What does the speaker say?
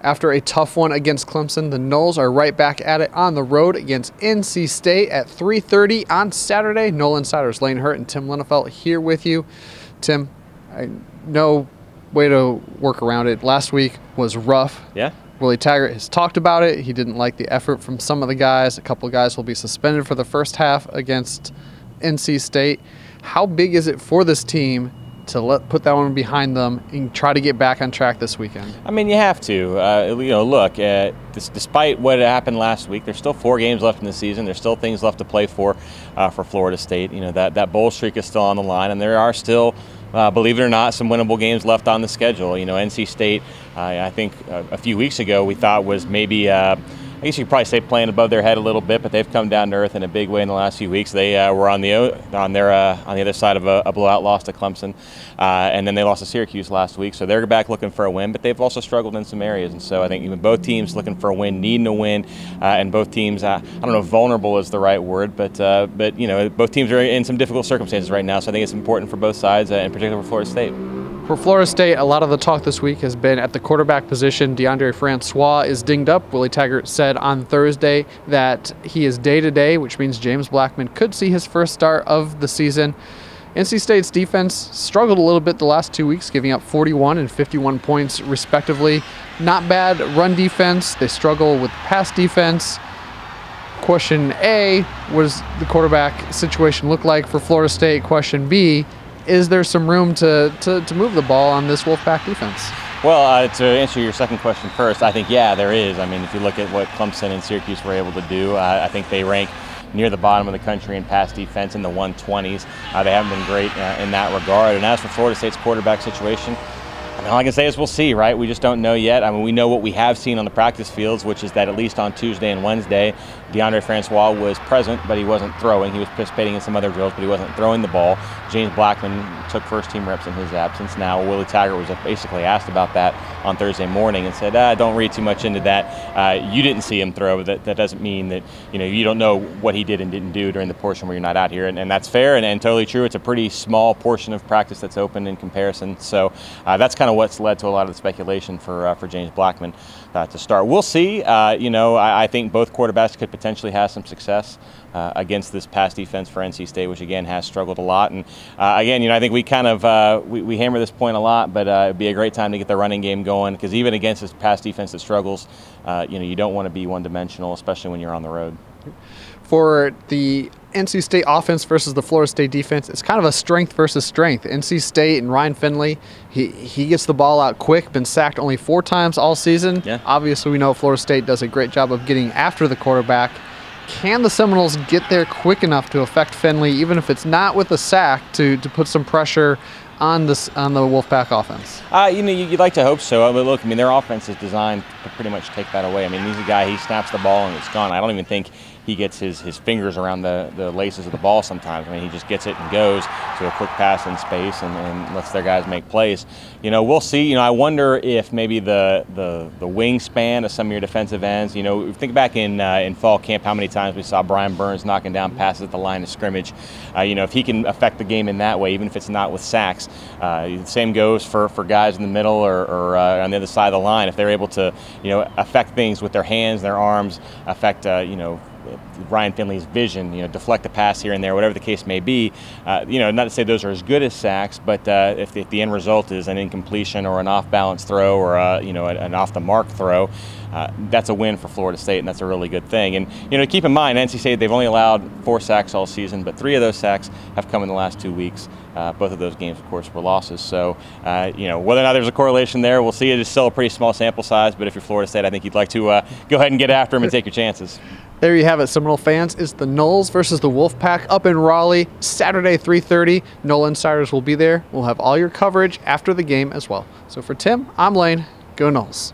After a tough one against Clemson, the Noles are right back at it on the road against NC State at 3:30 on Saturday. Nole Insiders Lane Hurt and Tim Linnefelt here with you. Tim, no way to work around it. Last week was rough. Yeah. Willie Taggart has talked about it. He didn't like the effort from some of the guys. A couple of guys will be suspended for the first half against NC State. How big is it for this team to put that one behind them and try to get back on track this weekend? I mean, you have to. Look, despite what happened last week, there's still 4 games left in the season. There's still things left to play for Florida State. That bowl streak is still on the line, and there are still, believe it or not, some winnable games left on the schedule. NC State, I think a few weeks ago we thought was maybe, I guess you could probably say playing above their head a little bit, but they've come down to earth in a big way in the last few weeks. They were on the other side of a blowout loss to Clemson, and then they lost to Syracuse last week. So they're back looking for a win, but they've also struggled in some areas. And so I think even both teams looking for a win, needing a win, and both teams, I don't know if vulnerable is the right word, but both teams are in some difficult circumstances right now. So I think it's important for both sides, in particular for Florida State. For Florida State, a lot of the talk this week has been at the quarterback position. DeAndre Francois is dinged up. Willie Taggart said on Thursday that he is day-to-day, which means James Blackman could see his first start of the season. NC State's defense struggled a little bit the last 2 weeks, giving up 41 and 51 points respectively. Not bad run defense. They struggle with pass defense. Question A, what does the quarterback situation look like for Florida State? Question B, is there some room to move the ball on this Wolfpack defense? Well, to answer your second question first, I think, yeah, there is. I mean, if you look at what Clemson and Syracuse were able to do, I think they rank near the bottom of the country in pass defense in the 120s. They haven't been great in that regard. And as for Florida State's quarterback situation, all I can say is we'll see, right? We just don't know yet. I mean, we know what we have seen on the practice fields, which is that at least on Tuesday and Wednesday, DeAndre Francois was present, but he wasn't throwing. He was participating in some other drills, but he wasn't throwing the ball. James Blackman took first-team reps in his absence. Now, Willie Taggart was basically asked about that on Thursday morning and said, don't read too much into that. You didn't see him throw. That doesn't mean that you don't know what he did and didn't do during the portion where you're not out here. And that's fair and totally true. It's a pretty small portion of practice that's open in comparison. So that's kind of what's led to a lot of the speculation for James Blackman to start. We'll see. I think both quarterbacks could potentially have some success against this pass defense for NC State, which again has struggled a lot. And again, I think we kind of we hammer this point a lot, but it'd be a great time to get the running game going, because even against this pass defense that struggles, you don't want to be one-dimensional, especially when you're on the road. For the NC State offense versus the Florida State defense, it's kind of a strength versus strength. NC State and Ryan Finley, he gets the ball out quick, been sacked only 4 times all season. Yeah. Obviously, we know Florida State does a great job of getting after the quarterback. Can the Seminoles get there quick enough to affect Finley, even if it's not with a sack, to put some pressure on the Wolfpack offense? You'd like to hope so. But look, their offense is designed to pretty much take that away. He's a guy, he snaps the ball and it's gone. I don't even think he gets his fingers around the laces of the ball sometimes. He just gets it and goes to a quick pass in space and lets their guys make plays. We'll see. I wonder if maybe the wingspan of some of your defensive ends, think back in fall camp, how many times we saw Brian Burns knocking down passes at the line of scrimmage. If he can affect the game in that way, even if it's not with sacks. The same goes for guys in the middle or on the other side of the line. If they're able to, affect things with their hands, their arms, affect, Ryan Finley's vision, deflect the pass here and there, whatever the case may be. Not to say those are as good as sacks, but if the end result is an incompletion or an off-balance throw or an off-the-mark throw, that's a win for Florida State, and that's a really good thing. And keep in mind, NC State, they've only allowed 4 sacks all season, but 3 of those sacks have come in the last 2 weeks. Both of those games, of course, were losses. So, whether or not there's a correlation there, we'll see. It is still a pretty small sample size, but if you're Florida State, I think you'd like to go ahead and get after them and take your chances. There you have it, Seminole fans. It's the Noles versus the Wolfpack up in Raleigh, Saturday, 3:30. Nole Insiders will be there. We'll have all your coverage after the game as well. So for Tim, I'm Lane. Go Noles.